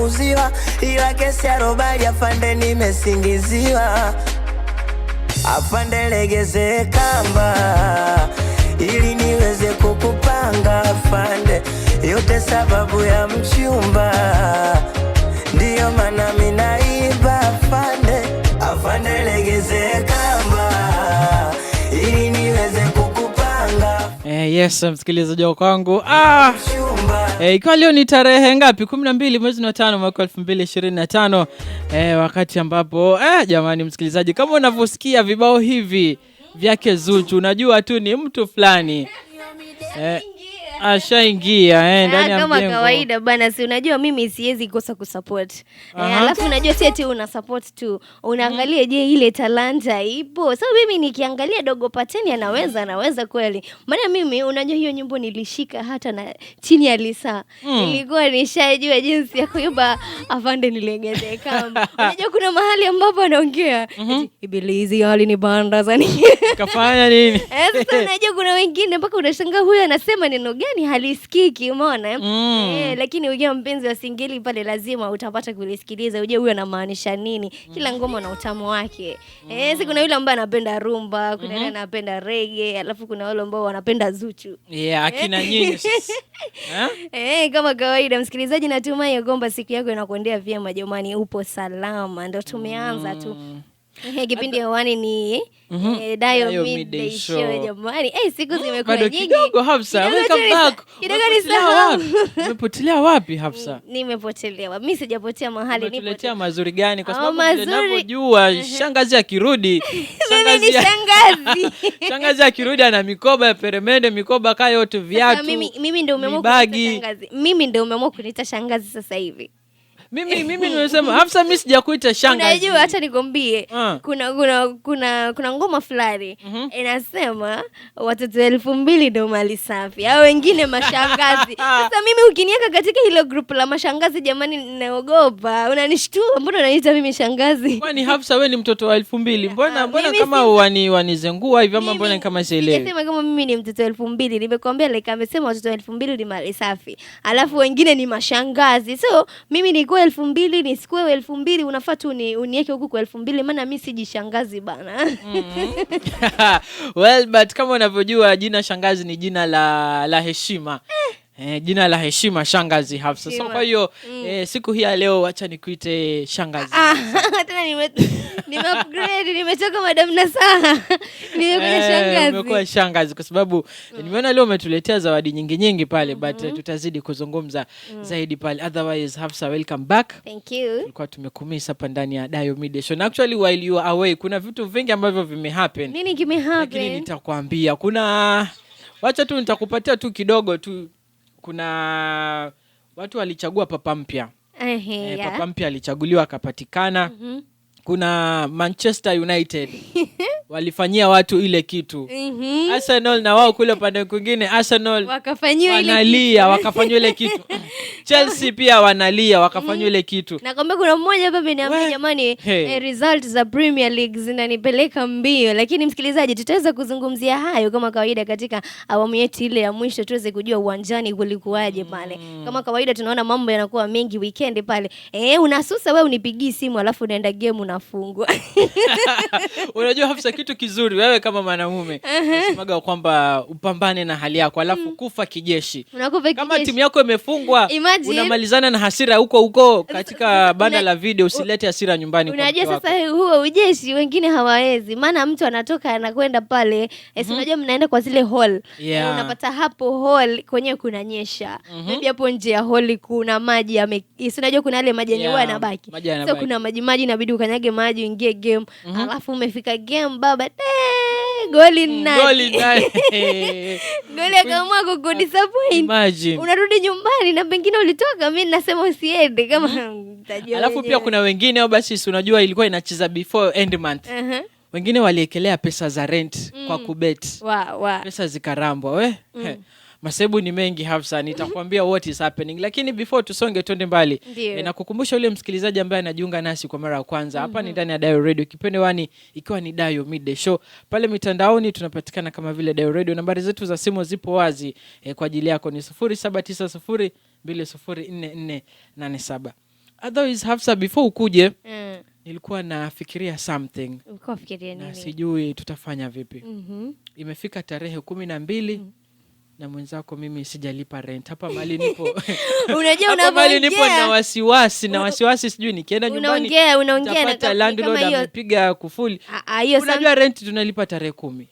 nimeuziwa, ila kesi ya robali afande nimesingiziwa. Afande legeze kamba ili niweze kukupanga afande, yote sababu ya mchumba, ndiyo maana mimi naiba afande. Afande legeze kamba ili niweze kukupanga. Yes, msikilizaji wangu. Ikiwa leo ni tarehe ngapi? 12 mwezi wa 5 mwaka 2025. Wakati ambapo jamani msikilizaji, kama unavyosikia vibao hivi vyake Zuchu, unajua tu ni mtu fulani ashaingia ndani ya kama kawaida bana, si unajua mimi siwezi kosa kusupport. Alafu unajua si eti una support tu, unaangalia je ile talanta ipo. So mimi nikiangalia Dogo Pateni anaweza kweli. Maana mimi unajua hiyo nyimbo nilishika hata na chini ya Lisa. Nilikuwa nishajua jinsi ya kuimba afande nilegeze kamba. Unajua kuna mahali ambapo anaongea Ibilizi hali ni banda zani. Kafanya nini? Sasa unajua kuna wengine mpaka unashangaa huyu anasema neno gani halisikiki, umeona? Lakini ukiwa mpenzi wa singeli pale lazima utapata kulisikiliza, uje huyu anamaanisha nini. Kila ngoma na utamu wake. Si kuna yule ambaye anapenda rumba, kuna yule anapenda reggae, alafu kuna wale ambao wanapenda Zuchu. Akina nyinyi. Kama kawaida msikilizaji, natumai kwamba siku yako inakuendea vyema jamani, upo salama. Ndio tumeanza tu. Kipindi hewani ni Dayo Midday Show jamani. Siku zimekuwa nyingi. Kidogo Hafsa, welcome back. Kidogo nisahau. Umepotelea wapi Hafsa? Nimepotelewa. Mimi sijapotea mahali, nipo. Umetuletea mazuri gani? Kwa sababu ninavyojua shangazi akirudi, shangazi akirudi ana mikoba ya peremende, mikoba kaya yote viatu. Mimi ndio umeamua kunita shangazi. Mimi ndio umeamua kunita shangazi sasa hivi. Mimi nimesema Hafsa, mimi sijakuita shangazi. Unajua hata nikwambie kuna ngoma fulani inasema watoto 2000 ndio mali safi, hao wengine mashangazi. Sasa mimi ukiniweka katika hilo group la mashangazi jamani, ninaogopa. Unanishtua, mbona unaniita mimi shangazi? Kwani Hafsa wewe ni mtoto wa 2000? Mbona kama wanizengua hivi ama mbona kama sielewi? Nimesema kama mimi ni mtoto wa 2000, nimekwambia like amesema watoto wa 2000 ni mali safi. Alafu wengine ni mashangazi. So mimi niko 2000 nisikuwe 2000, unafaa tu uniweke huku kwa 2000, maana mimi sijishangazi bana. Well, but kama unavyojua jina shangazi ni jina la heshima. Jina la heshima shangazi Hafsa. So kwa hiyo siku hii ya leo acha nikuite shangazi. Tena nime-upgrade, nimetoka Madam Nasaha. Nimekuwa shangazi. Nimekuwa shangazi kwa sababu nimeona leo umetuletea zawadi nyingi pale, but tutazidi kuzungumza zaidi pale. Otherwise Hafsa, welcome back. Thank you. Tulikuwa tumekumisa hapa ndani ya Dayo Midday Show. Actually while you are away kuna vitu vingi ambavyo vimehappen. Nini kimehappen? Lakini nitakwambia wacha tu nitakupatia tu kidogo tu. Kuna watu walichagua papa mpya. Papa mpya alichaguliwa akapatikana. Kuna Manchester United walifanyia watu ile kitu. Arsenal na wao kule pande kwingine Arsenal wakafanywa ile kitu. Chelsea pia wanalia wakafanywa ile kitu. Nakwambia kuna mmoja hapa ameniambia jamani, results za Premier League zinanipeleka mbio. Lakini msikilizaji, tutaweza kuzungumzia hayo kama kawaida katika awamu yetu ile ya mwisho, tuweze kujua uwanjani kulikuwaje pale. Kama kawaida tunaona mambo yanakuwa mengi weekend pale. Unasusa wewe unipigii simu alafu unaenda game unafungwa. Unajua Hafsa, kitu kizuri wewe kama mwanamume unasemaga kwamba upambane na hali yako alafu kufa kijeshi. Kama timu yako imefungwa unamalizana na hasira huko katika banda la video, usilete hasira nyumbani kwa mke wako. Unajua sasa huo ujeshi wengine hawawezi, maana mtu anatoka anakwenda pale unajua mnaenda kwa zile hall. Unapata hapo hall kwenye kunanyesha. Maybe hapo nje ya hall kuna maji unajua kuna yale maji yenyewe yanabaki. So kuna maji inabidi ukanyage maji uingie game. Alafu umefika game baba goli nani. Goli akaamua kukudisappoint. Unarudi nyumbani na pengine ulitoka, mimi nasema usiende kama mtajua. Alafu pia kuna wengine au basi unajua ilikuwa inacheza before end month. Wengine waliekelea pesa za rent kwa kubet. Pesa zikarambwa Masebu ni mengi Hafsa, nitakwambia what is happening. Lakini before tusonge twende mbali, na kukumbusha ule msikilizaji ambaye anajiunga nasi kwa mara ya kwanza, hapa ni ndani ya Dayo Radio, kipende wani ikiwa ni Dayo Midday Show. Pale mitandaoni tunapatikana kama vile Dayo Radio. Nambari zetu za simu zipo wazi kwa ajili yako, ni 0790204487. Otherwise Hafsa, before ukuje nilikuwa nafikiria something. Ulikuwa fikiria nini? Na sijui tutafanya vipi. Imefika tarehe 12 na mwenzako mimi sijalipa rent. Hapa mali nipo. Unajua unapoongea nipo na wasiwasi sijui nikienda nyumbani. Unaongea na landlord amepiga kufuli. Unajua rent tunalipa tarehe 10.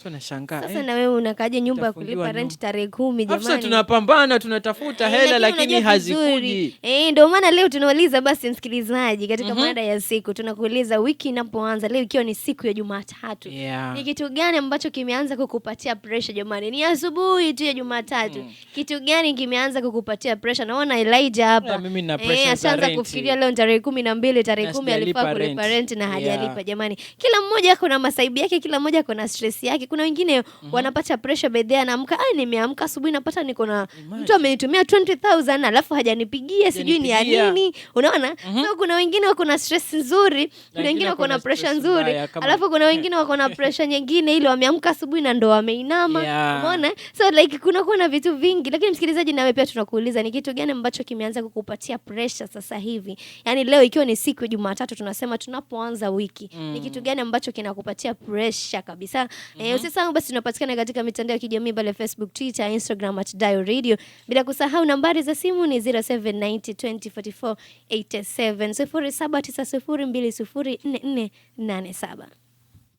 So nashangaa. Sasa na wewe unakaje nyumba ya kulipa rent tarehe 10 jamani? Sasa tunapambana, tunatafuta hela lakini hazikuji. Ndio maana leo tunauliza basi msikilizaji katika mada ya siku. Tunakuuliza wiki inapoanza leo ikiwa ni siku ya Jumatatu. Ni kitu gani ambacho kimeanza kukupatia pressure jamani? Ni asubuhi tu ya Jumatatu. Kitu gani kimeanza kukupatia pressure? Naona Elijah hapa. Mimi na pressure za rent. Ashaanza kufikiria leo tarehe 12, tarehe 10 alifaa kulipa rent na hajalipa jamani. Kila mmoja ako na masaibu yake, kila mmoja ako na stress yake. Kuna wengine wanapata pressure bedhe, anaamka nimeamka asubuhi napata niko na mtu amenitumia 20,000 alafu hajanipigia sijui ni ya nini, unaona? So kuna wengine wako na stress nzuri, kuna wengine wako na pressure nzuri, alafu kuna wengine wako na pressure nyingine ile wameamka asubuhi na ndo wameinama, umeona? So like kuna vitu vingi, lakini msikilizaji nawe pia tunakuuliza ni kitu gani ambacho kimeanza kukupatia pressure sasa hivi? Yaani leo ikiwa ni siku ya Jumatatu tunasema tunapoanza wiki, ni kitu gani ambacho kinakupatia pressure kabisa? Usisahau basi tunapatikana katika mitandao ya kijamii pale Facebook, Twitter, Instagram @DayoRadio. Bila kusahau nambari za simu ni 0790204487 0790204487.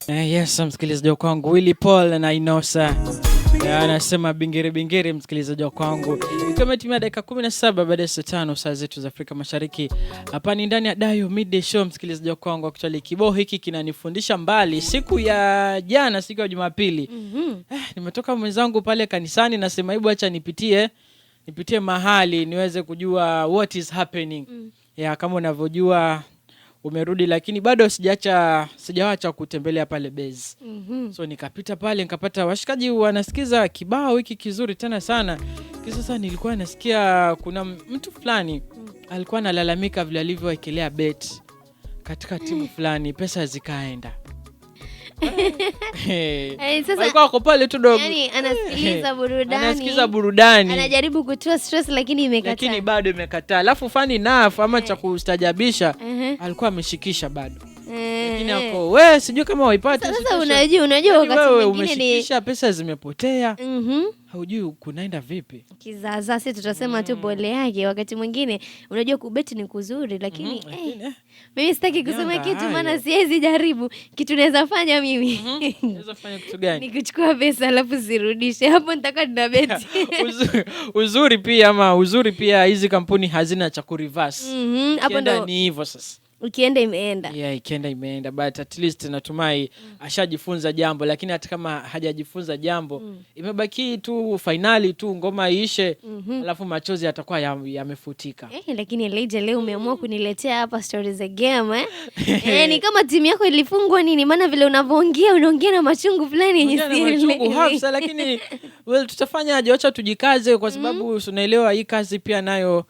Yes, msikilizaji kwangu Willy Paul na Inosa. Anasema bingiri msikilizaji kwangu. Ikiwa dakika 17 baada ya saa 5 saa zetu za Afrika Mashariki. Hapa ni ndani ya Dayo Midday Show msikilizaji kwangu. Actually kibao hiki kinanifundisha mbali. Siku ya jana, siku ya Jumapili. Nimetoka mwenzangu pale kanisani, nasema hebu acha nipitie mahali niweze kujua what is happening. Kama unavyojua umerudi lakini bado sijaacha kutembelea pale base. So nikapita pale nikapata washikaji wanasikiza kibao hiki kizuri tena sana. Sasa nilikuwa nasikia kuna mtu fulani alikuwa analalamika vile alivyowekelea bet katika timu fulani, pesa zikaenda. Sasa alikuwa kwa pale tu dogo. Yaani anasikiliza burudani. Anajaribu kutoa stress lakini imekataa. Lakini bado imekataa. Alafu funny enough ama cha kustajabisha alikuwa ameshikisha bado. Lakini ako wewe sijui kama waipata. Sasa unajua wakati mwingine umeshikisha pesa zimepotea. Haujui kunaenda vipi. Kizaza sisi tutasema tu pole yake. Wakati mwingine unajua kubeti ni kuzuri lakini mimi sitaki kusema kitu maana siwezi jaribu. Kitu naweza fanya mimi. Naweza fanya kitu gani? Ni kuchukua pesa alafu zirudishe. Hapo nitakuwa nina beti. Uzuri pia hizi kampuni hazina cha ku reverse. Hapo ndo ni hivyo sasa. Ukienda imeenda. Ikienda imeenda, but at least natumai ashajifunza jambo, lakini hata kama hajajifunza jambo imebaki tu finali tu ngoma iishe alafu machozi yatakuwa yamefutika. Lakini Elijah leo umeamua kuniletea hapa stories za game ni kama timu yako ilifungwa nini? Maana vile unavyoongea unaongea na machungu fulani yenye machungu Hafsa, lakini tutafanya aje? Acha tujikaze kwa sababu unaelewa hii kazi pia nayo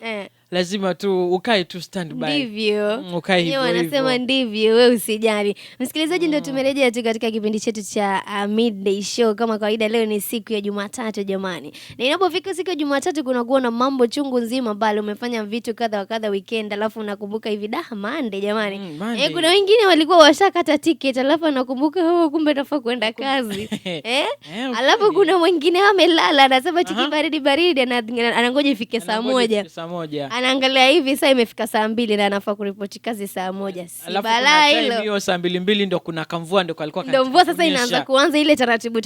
lazima tu ukae tu stand by. Ndivyo. Ukae hivyo. Wanasema ndivyo, wewe usijali. Msikilizaji, ndio tumerejea tu katika kipindi chetu cha Midday Show. Kama kawaida leo ni siku ya Jumatatu jamani. Na inapofika siku ya Jumatatu kuna kuwa na mambo chungu nzima pale, umefanya vitu kadha wa kadha weekend alafu unakumbuka hivi Monday jamani. Kuna wengine walikuwa washakata ticket alafu anakumbuka kumbe nafaa kwenda kazi. Alafu kuna mwingine amelala anasema tiki baridi anangoja ifike saa 1. Anaangalia hivi saa imefika saa 2 na anafaa kuripoti kazi saa 1. Si balaa hilo. Hiyo saa 2 ndio kuna kamvua ndio kalikuwa ndio mvua sasa inaanza kuanza ile taratibu.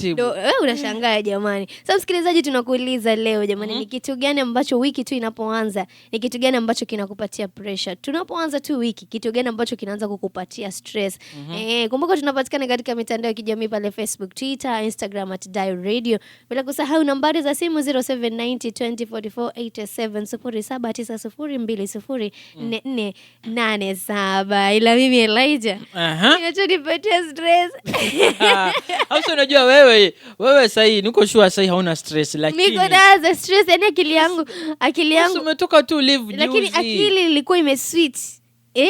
Ndio wewe unashangaa jamani. Sasa msikilizaji, tunakuuliza leo jamani, ni kitu gani ambacho wiki tu inapoanza, ni kitu gani ambacho kinakupatia pressure? Tunapoanza tu wiki, kitu gani ambacho kinaanza kukupatia stress? Kumbuka tunapatikana katika mitandao ya kijamii pale Facebook, Twitter, Instagram @DayoRadio. Bila kusahau nambari za simu 0790204487 07204487. Ila mimi Elijah inachonipatia stress. Hausa unajua wewe sahi niko sure sahi hauna stress, lakini niko na stress yani akili yangu umetoka tu live juzi. Lakini akili ilikuwa imeswitch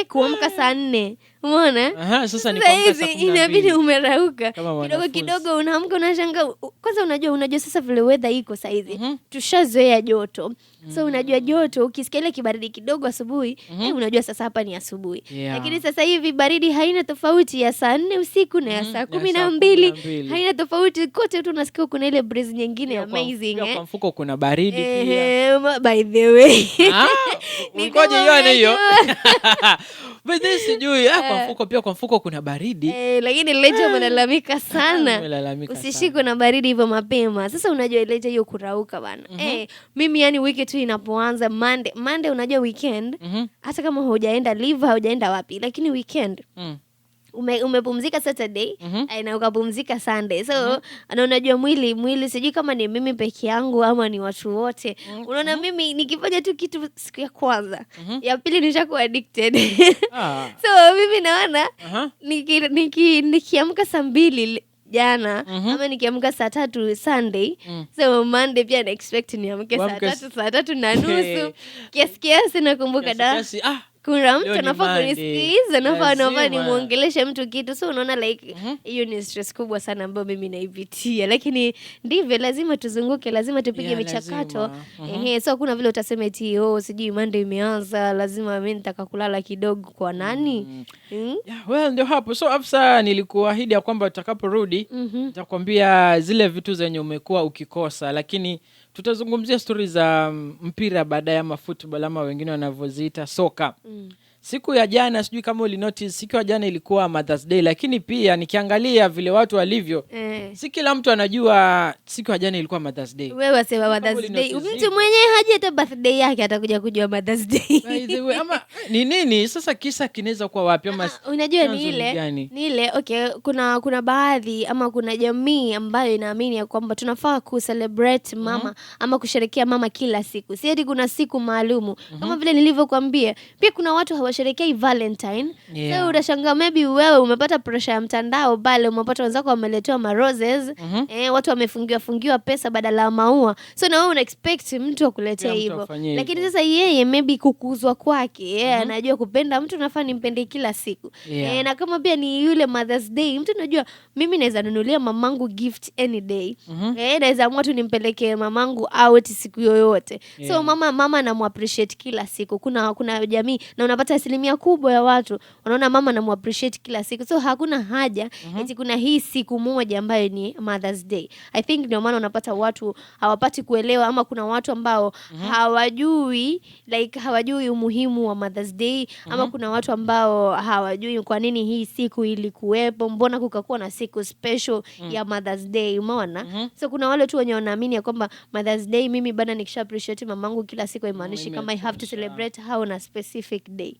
kuamka saa 4. Umeona? Sasa ni kwamba inabidi umerauka kidogo kidogo, unaamka unashanga. Kwanza unajua sasa vile weather iko saa hizi tushazoea joto. So unajua joto, ukisikia ile kibaridi kidogo asubuhi, unajua sasa hapa ni asubuhi. Lakini sasa hivi baridi haina tofauti ya saa 4 usiku na ya saa 12. Haina tofauti, kote tu unasikia kuna ile breeze nyingine amazing. Kwa mfuko kuna baridi pia. By the way. Ngoja hiyo. But this sijui kwa mfuko pia, kwa mfuko kuna baridi. Lakini Leja mnalamika sana. Usishikwe na baridi hivyo mapema. Sasa unajua Leja hiyo kurauka bana. Mimi yani wiki tu inapoanza Monday unajua weekend. Hata kama hujaenda live, hujaenda wapi, lakini weekend umepumzika Saturday na ukapumzika Sunday. So unajua mwili sijui kama ni mimi peke yangu ama ni watu wote. Unaona mimi nikifanya tu kitu siku ya kwanza, ya pili nishakuwa addicted. So mimi naona nikiamka saa 2 jana ama nikiamka saa 3 Sunday, so Monday pia na expect niamke saa 3 na nusu. Kiasi nakumbuka kuna mtu anafaa kunisikiliza, nafaa nimuongeleshe mtu kitu. So unaona like hiyo ni stress kubwa sana ambayo mimi naipitia, lakini ndivyo lazima tuzunguke, lazima tupige michakato. So kuna vile utasema eti sijui Monday imeanza, lazima mimi nitaka kulala kidogo kwa nani? Well, ndio hapo. So Afsa, nilikuahidi ya kwamba tutakaporudi nitakwambia zile vitu zenye umekuwa ukikosa, lakini tutazungumzia stories za mpira baadaye ama football ama wengine wanavyoziita soka. Siku ya jana sijui kama ulinotice, siku ya jana ilikuwa Mother's Day, lakini pia nikiangalia vile watu walivyo, si kila mtu anajua siku ya jana ilikuwa Mother's Day. Wewe wasema Mother's Day, mtu mwenyewe haji hata birthday yake atakuja kujua Mother's Day. By the way, ama ni nini sasa kisa kinaweza kuwa wapi ama unajua ni ile okay, kuna baadhi ama kuna jamii ambayo inaamini ya kwamba tunafaa kucelebrate mama ama kusherehekea mama kila siku. Si eti kuna siku maalumu. Kama vile nilivyokuambia, pia kuna watu hawasherehekei Valentine. So unashangaa maybe wewe umepata pressure ya mtandao pale, umepata wenzako wameletewa ma roses, watu wamefungiwa pesa badala ya maua. So na wewe una expect mtu akuletee hivyo. Lakini sasa yeye maybe kukuzwa kwake, anajua kupenda mtu nafaa nimpende kila siku. Na kama pia ni yule Mother's Day, mtu anajua mimi naweza nunulia mamangu gift any day. Naweza amua tu nimpelekee mamangu out siku yoyote. So mama anamuappreciate kila siku. Kuna jamii na unapata asilimia kubwa ya watu wanaona mama anamuappreciate kila siku. So hakuna haja eti kuna hii siku moja ambayo ni Mother's Day. I think ndio maana unapata watu hawapati kuelewa, ama kuna watu ambao hawajui umuhimu wa Mother's Day, ama kuna watu ambao hawajui kwa nini hii siku ilikuwepo, mbona kukakuwa na siku special ya Mother's Day, umeona? So kuna wale tu wenye wanaamini ya kwamba Mother's Day mimi bado nikisha appreciate mamangu kila siku haimaanishi kama I have to celebrate how na specific day.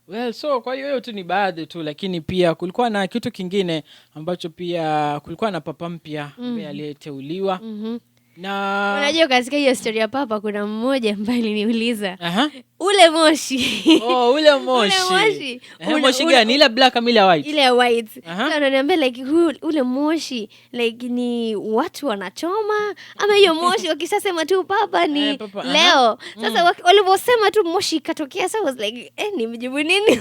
Well, so kwa hiyo tu ni baadhi tu, lakini pia kulikuwa na kitu kingine ambacho pia kulikuwa na papa mpya aliyeteuliwa. Na unajua katika hiyo story ya papa kuna mmoja ambaye aliniuliza ule moshi. Ule moshi. Moshi gani? Ile black ama ile white? Ile white. So ananiambia like ule moshi like ni watu wanachoma ama hiyo moshi wakisema tu papa ni leo. Sasa walivyosema tu moshi ikatokea, so I was like nimjibu nini?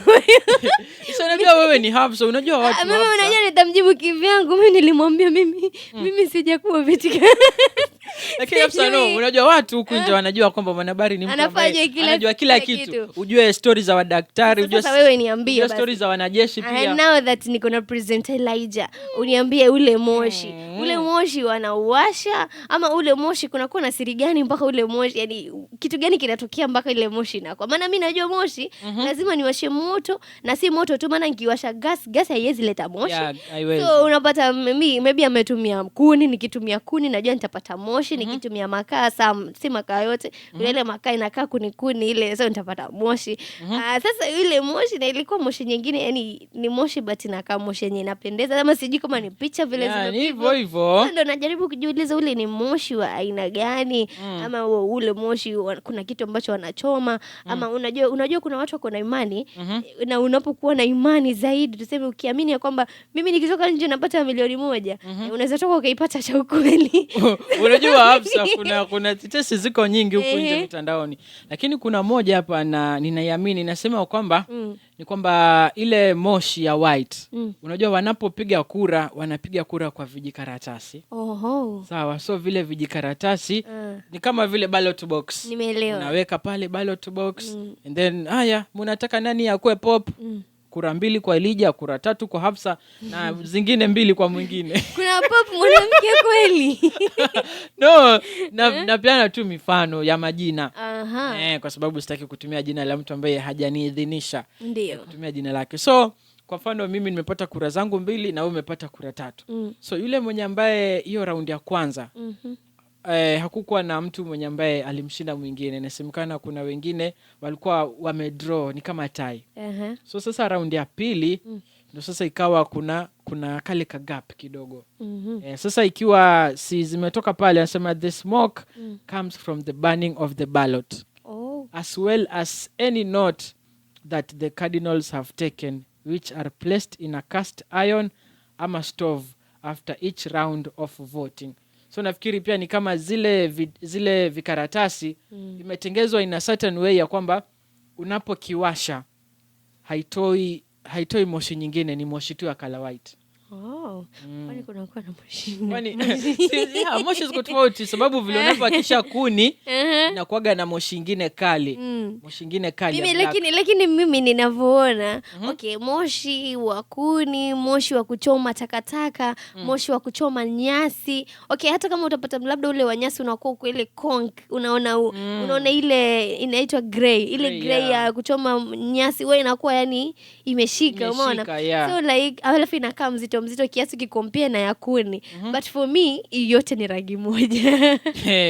So unajua wewe ni Hafsa, unajua watu. Mimi unajua nitamjibu kivyangu, mimi nilimwambia mimi sijakuwa vitika. Lakini Hafsa no, unajua watu huku nje wanajua kwamba mwanahabari ni mtu ambaye anajua kila kitu. Ujue stories za wadaktari, ujue sasa wewe niambie basi stories za wanajeshi pia. I know that niko na present Elijah. Uniambie ule moshi. Ule moshi wanauasha ama ule moshi kunakuwa na siri gani mpaka ule moshi, yani kitu gani kinatokea mpaka ile moshi na kwa maana mimi najua moshi lazima niwashe moto, na si moto tu, maana nikiwasha gas haiwezi leta moshi. So unapata maybe ametumia kuni, nikitumia kuni najua nitapata moshi, nikitumia makaa si makaa yote, ile makaa inakaa kuni ile, so nitapata moshi. Sasa ile moshi na ilikuwa moshi nyingine, yani ni moshi but inakaa moshi yenye inapendeza, ama sijui kama ni picha vile zimepigwa hivyo. Ndio najaribu kujiuliza ule ni moshi wa aina gani, ama ule moshi kuna kitu ambacho wanachoma, ama unajua kuna watu wako na imani, na unapokuwa na imani zaidi, tuseme ukiamini ya kwamba mimi nikitoka nje napata milioni 1, unaweza toka ukaipata cha ukweli. Unajua Hafsa, kuna tetesi ziko nyingi huko nje mitandaoni, lakini kuna moja moja hapa na ninaiamini nasema kwamba ni kwamba ile moshi ya white unajua wanapopiga kura wanapiga kura kwa vijikaratasi. Sawa, so vile vijikaratasi ni kama vile ballot box. Nimeelewa. Unaweka pale ballot box and then haya mnataka nani akue pop? Kura 2 kwa Elijah, kura 3 kwa Hafsa na zingine 2 kwa mwingine. Kuna pop mwanamke kweli? No, napeana tu mifano ya majina. Kwa sababu sitaki kutumia jina la mtu ambaye hajaniidhinisha kutumia jina lake. So kwa mfano mimi nimepata kura zangu 2 na wewe umepata kura 3. So yule mwenye ambaye hiyo round ya kwanza hakukuwa na mtu mwenye ambaye alimshinda mwingine. Inasemekana kuna wengine walikuwa wamedraw ni kama tie. So sasa round ya pili ndio sasa ikawa kuna kale ka gap kidogo. Sasa ikiwa si zimetoka pale anasema the smoke comes from the burning of the ballot as well as any note that the cardinals have taken which are placed in a cast iron ama stove after each round of voting. So nafikiri pia ni kama zile vikaratasi imetengezwa in a certain way ya kwamba unapokiwasha haitoi moshi nyingine, ni moshi tu ya color white. Kwani kuna kwa na moshi? Kwani moshi ziko tofauti sababu vile unapokisha kuni na kuaga na moshi nyingine kali. Moshi nyingine kali. Lakini mimi ninavyoona, okay, moshi wa kuni, moshi wa kuchoma takataka, moshi wa kuchoma nyasi. Okay, hata kama utapata labda ule wa nyasi unakuwa uko ile conk, unaona ile inaitwa gray, ile gray ya kuchoma nyasi wewe inakuwa yani imeshika, umeona? So like alafu inakaa mzito kiasi kikompare na ya kuni. But for me yote ni rangi moja.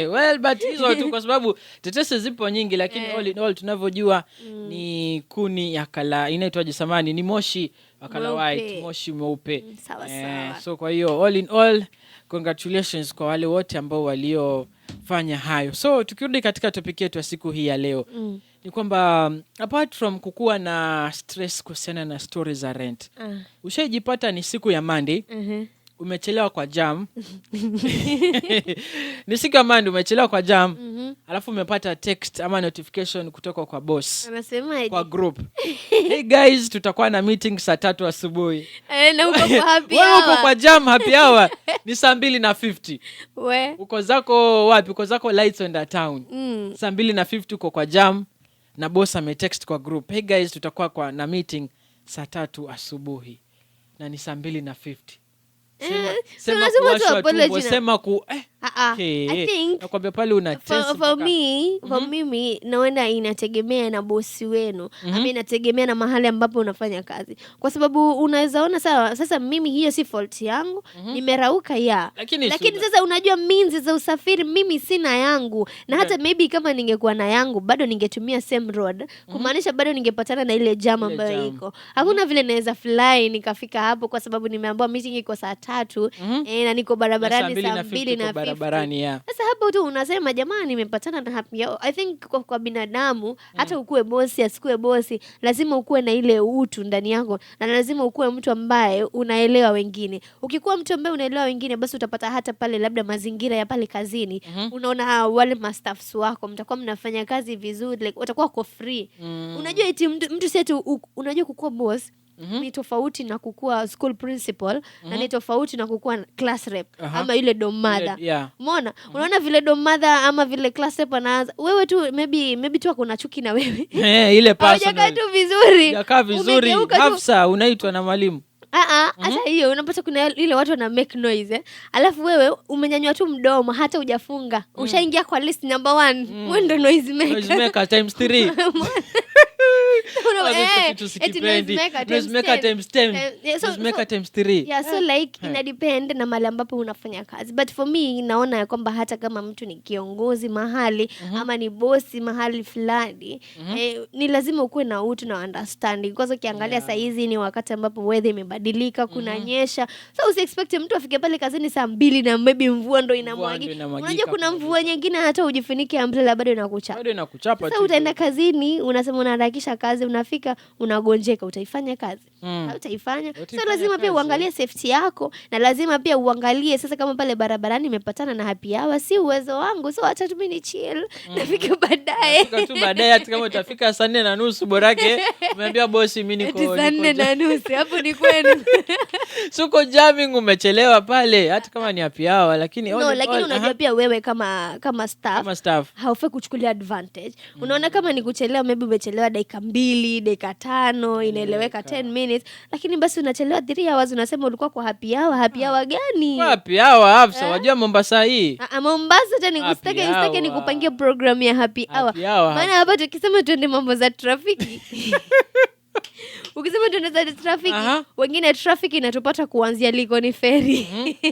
Well, but hizo tu kwa sababu tetesi zipo nyingi lakini all in all tunavyojua ni kuni ya kala inaitwaje samani, ni moshi wa kala white, moshi mweupe. Sawa. So kwa hiyo all in all congratulations kwa wale wote ambao waliofanya hayo. So tukirudi katika topic yetu ya siku hii ya leo ni kwamba apart from kukua na stress kuhusiana na stories za rent, ushajipata ni siku ya Monday umechelewa kwa jam ni siku ya Monday umechelewa kwa jam alafu umepata text ama notification kutoka kwa boss. Anasemaje? Kwa group. Hey guys, tutakuwa na meeting saa 3 asubuhi. Na uko kwa happy hour. Wewe uko kwa jam happy hour ni saa 2:50. We. Uko zako wapi? Uko zako Lights on the Town. Saa 2:50 uko kwa jam na boss ametext kwa group. Hey guys, tutakuwa na meeting saa 3 asubuhi. Na ni saa 2:50. Sema kuwashwa tumbo, sema ku I think nakwambia pale una test for me naona inategemea na bosi wenu ama inategemea na mahali ambapo unafanya kazi, kwa sababu unaweza ona sawa sasa mimi hiyo si fault yangu, nimerauka lakini sasa unajua means za usafiri mimi sina yangu na hata maybe kama ningekuwa na yangu bado ningetumia same road, kumaanisha bado ningepatana na ile jam ambayo iko. Hakuna vile naweza fly nikafika hapo kwa sababu nimeambiwa meeting iko saa 3 na niko barabarani saa 2:50. Sasa hapo tu unasema jamani nimepatana na happy hour. I think kwa binadamu hata ukue bosi asikue bosi lazima ukue na ile utu ndani yako na lazima ukue mtu ambaye unaelewa wengine. Ukikuwa mtu ambaye unaelewa wengine basi utapata hata pale labda mazingira ya pale kazini unaona wale mastaffs wako mtakuwa mnafanya kazi vizuri, like watakuwa kwa free. Unajua eti mtu setu unajua kukua boss ni tofauti na kukua school principal na ni tofauti na kukua class rep ama ile dom mother. Umeona? Unaona vile dom mother ama vile class rep anaanza wewe tu maybe tu kuna chuki na wewe. Ile personal. Hujakaa tu vizuri. Hujakaa vizuri. Hafsa unaitwa na mwalimu. Hata hiyo unapata kuna ile watu wana make noise alafu wewe umenyanyua tu mdomo hata hujafunga. Ushaingia kwa list number 1. Wewe ndo noise maker. Noise maker times 3. So like ina depend na mahali ambapo unafanya kazi, but for me naona ya kwamba hata kama mtu ni kiongozi mahali ama ni bosi mahali fulani ni lazima ukuwe na utu na understanding, kwa sababu ukiangalia saa hizi ni wakati ambapo weather imebadilika, kuna nyesha, so usiexpect mtu afike pale kazini saa 2 na maybe mvua ndo inamwagi. Unajua kuna mvua nyingine hata ujifunike umbrella bado inakuchapa. Sasa utaenda kazini unasema unaharakisha kazi, unafika ikifika unagonjeka, utaifanya kazi? Hautaifanya. So lazima pia uangalie safety yako, na lazima pia uangalie sasa kama pale barabarani nimepatana na happy hour, si uwezo wangu, so acha tu mimi chill, nafika baadaye. Nafika tu baadaye, hata kama utafika 4:30 borake umeambia bosi mimi niko 4:30, hapo ni kwenu. Suko jamming, umechelewa pale, hata kama ni happy hour, lakini unajua pia wewe kama staff haufai kuchukulia advantage. Unaona kama ni kuchelewa, maybe umechelewa dakika 2, dakika 5, inaeleweka 10 minutes, lakini basi unachelewa 3 hours, unasema ulikuwa kwa happy hour. Happy hour gani? Happy hour Hafsa, wajua Mombasa hii. Mombasa hata nikustake nikupangia program ya happy hour. Maana hapa tukisema tuende mambo za trafiki ukisema tuende za trafiki, wengine trafiki inatupata kuanzia Likoni Ferry.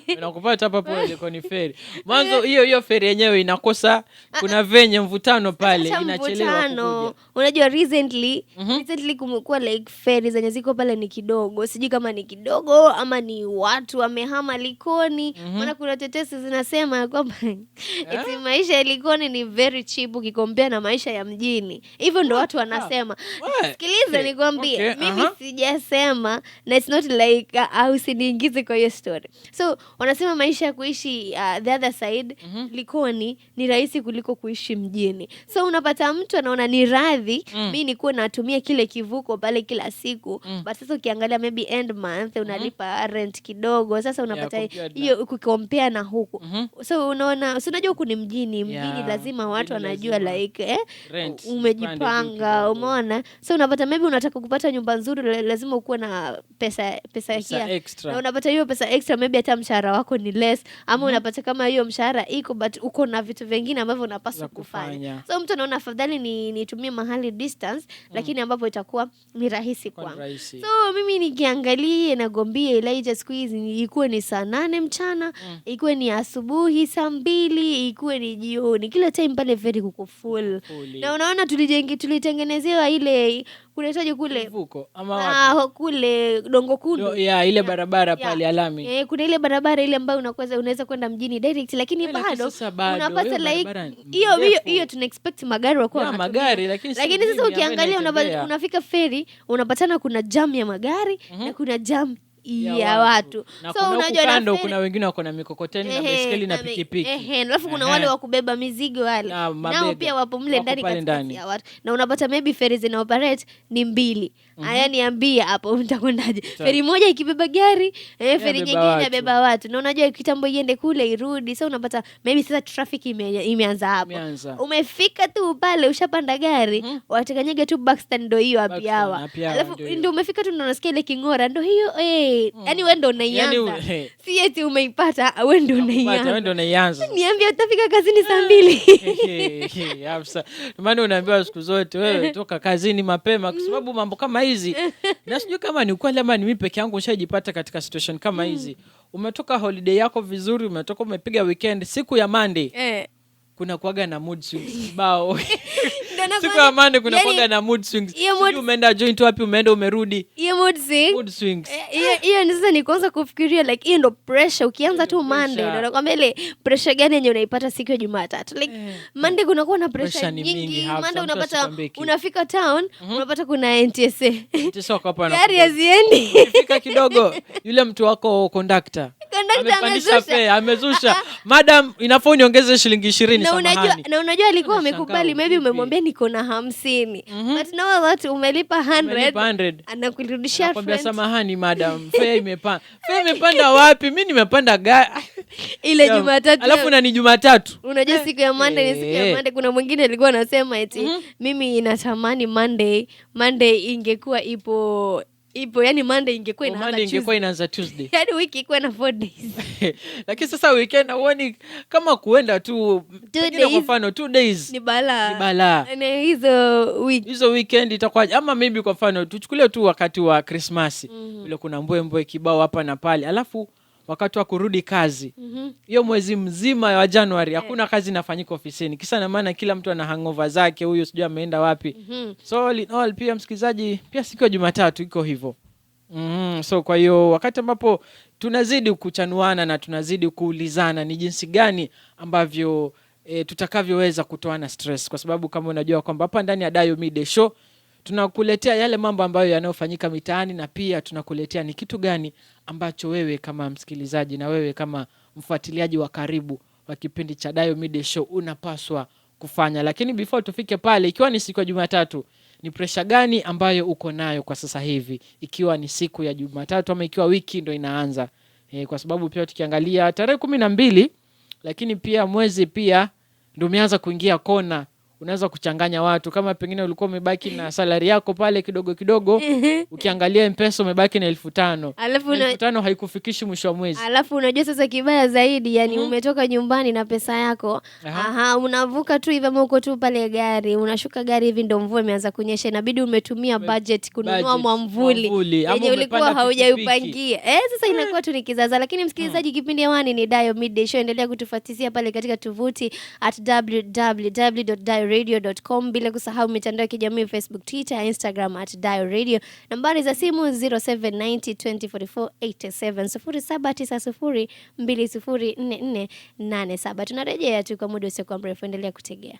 Inakupata hapa hapo Likoni Ferry. Mwanzo hiyo ferry yenyewe inakosa, kuna venye mvutano pale, inachelewa kukuja. Unajua recently kumekuwa like ferry zenye ziko pale ni kidogo. Sijui kama ni kidogo ama ni watu wamehama Likoni. Maana kuna tetesi zinasema kwamba eti maisha ya Likoni ni very cheap ukikompea na maisha ya mjini. Hivyo ndo watu wanasema. Sikiliza nikwambie, mimi sijasema, na it's not like usiniingize kwa hiyo story. So wanasema maisha ya kuishi the other side Likoni ni rahisi kuliko kuishi mjini. So unapata mtu anaona ni radhi mimi nikuwa natumia kile kivuko pale kila siku, but sasa ukiangalia maybe end month unalipa rent kidogo. Sasa unapata hiyo kukompea na huku. So unaona, so unajua huku ni mjini lazima watu wanajua like umejipanga, umeona. So unapata maybe unataka kupata nyumba nzuri, lazima ukuwe na pesa extra. Na unapata hiyo pesa extra, maybe hata mshahara wako ni less, ama unapata kama hiyo mshahara iko but uko na vitu vingine ambavyo unapaswa kufanya. So mtu anaona afadhali nitumie mahali distance, lakini ambapo itakuwa ni rahisi kwangu. So mimi nikiangalia na Gombia Elijah squeeze ikuwe ni saa 8 mchana, ikuwe ni asubuhi saa 2, ikuwe ni jioni, kila time pale very kuko full. Na unaona tulitengenezewa ile kunahitaji kule vuko ama wapi? Kule Dongo Kundu. Ile barabara pale alami. Kuna ile barabara ile ambayo unaweza kwenda mjini direct, lakini bado unapata like hiyo tuna expect magari wako na magari, lakini sasa ukiangalia unafika ferry unapatana kuna jam ya magari na kuna jam ya watu. So unajua kando kuna wengine wako na mikokoteni na baiskeli na pikipiki. Alafu kuna wale wa kubeba mizigo wale. Nao pia wapo mle ndani ya watu. Na unapata maybe ferry zina operate ni 2. Haya niambia hapo utakwendaje? Ferry moja ikibeba gari, ferry nyingine inabeba watu. Na unajua kitambo iende kule irudi. So unapata maybe sasa traffic imeanza hapo. Umefika tu pale ushapanda gari, watakanyega tu backstand ndio hiyo happy hour. Alafu ndio umefika tu unasikia ile kingora ndio hiyo yani wewe ndio unaianza. Si eti umeipata, wewe ndio unaianza. Niambia utafika kazini saa 2. Hafsa, maana unaambiwa siku zote wewe toka kazini mapema, kwa sababu mambo kama hizi na sijui kama ni ukweli ama ni mimi peke yangu nishajipata katika situation kama hizi. Umetoka holiday yako vizuri, umetoka umepiga weekend, siku ya Monday kuna kuaga na mood swings bao. Siku ya Monday kuna kuaga na mood swings. Sijui umeenda joint wapi, umeenda umerudi. Hiyo mood swings. Hiyo ni sasa nikaanza kufikiria like hiyo ndo pressure ukianza tu Monday. Ndio nakwambia ile pressure gani yenye unaipata siku ya Jumatatu. Like Monday kuna kuwa na pressure nyingi. Monday unapata unafika town, unapata kuna NTSA. NTSA kwa hapa na gari haziendi. Ukifika kidogo yule mtu wako conductor amezusha. Madam, inafaa uniongeze shilingi 20 samahani. Na unajua alikuwa amekubali, maybe umemwambia niko na 50. But now that umelipa 100 anakurudishia friend. Nakwambia samahani madam, fare imepanda wapi? Mimi nimepanda gari ile Jumatatu. Alafu na ni Jumatatu. Unajua siku ya Monday ni siku ya Monday. Kuna mwingine alikuwa anasema eti mimi inatamani Monday ingekuwa ipo yani Monday ingekuwa inaanza Tuesday. Yani wiki ikuwa na 4 days. Lakini sasa weekend huoni kama kuenda tu kwa mfano 2 days ni balaa. Na hizo weekend itakuwa ama maybe kwa mfano tuchukulie tu wakati wa Christmas ile kuna mbwembwe kibao hapa na pale, alafu wakati wa kurudi kazi hiyo mwezi mzima wa January hakuna kazi inafanyika ofisini, kisa na maana kila mtu ana hangover zake, huyo sijui ameenda wapi. So all in all pia msikizaji, pia siku ya Jumatatu iko hivyo. So kwa hiyo wakati ambapo tunazidi kuchanuana na tunazidi kuulizana ni jinsi gani ambavyo tutakavyoweza kutoana stress, kwa sababu kama unajua kwamba hapa ndani ya Dayo Midday Show tunakuletea yale mambo ambayo yanayofanyika mitaani, na pia tunakuletea ni kitu gani ambacho wewe kama msikilizaji na wewe kama mfuatiliaji wa karibu wa kipindi cha Dayo Midday Show unapaswa kufanya. Lakini before tufike pale, ikiwa ni siku ya Jumatatu, ni pressure gani ambayo uko nayo kwa sasa hivi, ikiwa ni siku ya Jumatatu ama ikiwa wiki ndo inaanza? Kwa sababu pia tukiangalia tarehe 12, lakini pia mwezi pia ndio umeanza kuingia kona. Unaweza kuchanganya watu, kama pengine ulikuwa umebaki na salary yako pale kidogo kidogo, ukiangalia M-Pesa umebaki na 1500. 1500 haikufikishi mwisho wa mwezi. Alafu unajua sasa kibaya zaidi, yani umetoka nyumbani na pesa yako. Unavuka tu hivi uko tu pale gari, unashuka gari hivi ndo mvua imeanza kunyesha, inabidi umetumia budget kununua mwamvuli yenye ulikuwa haujaipangia. Sasa inakuwa tu ni kizaza. Lakini msikilizaji, kipindi hewani ni Dayo Midday Show. Endelea kutufuatilia pale katika tovuti @www.dayoradio.com, bila kusahau mitandao ya kijamii Facebook, Twitter, Instagram @dayoradio. Nambari za simu 0790 2044 87 0790 204487. Tunarejea tu kwa muda usio mrefu, endelea kutegea.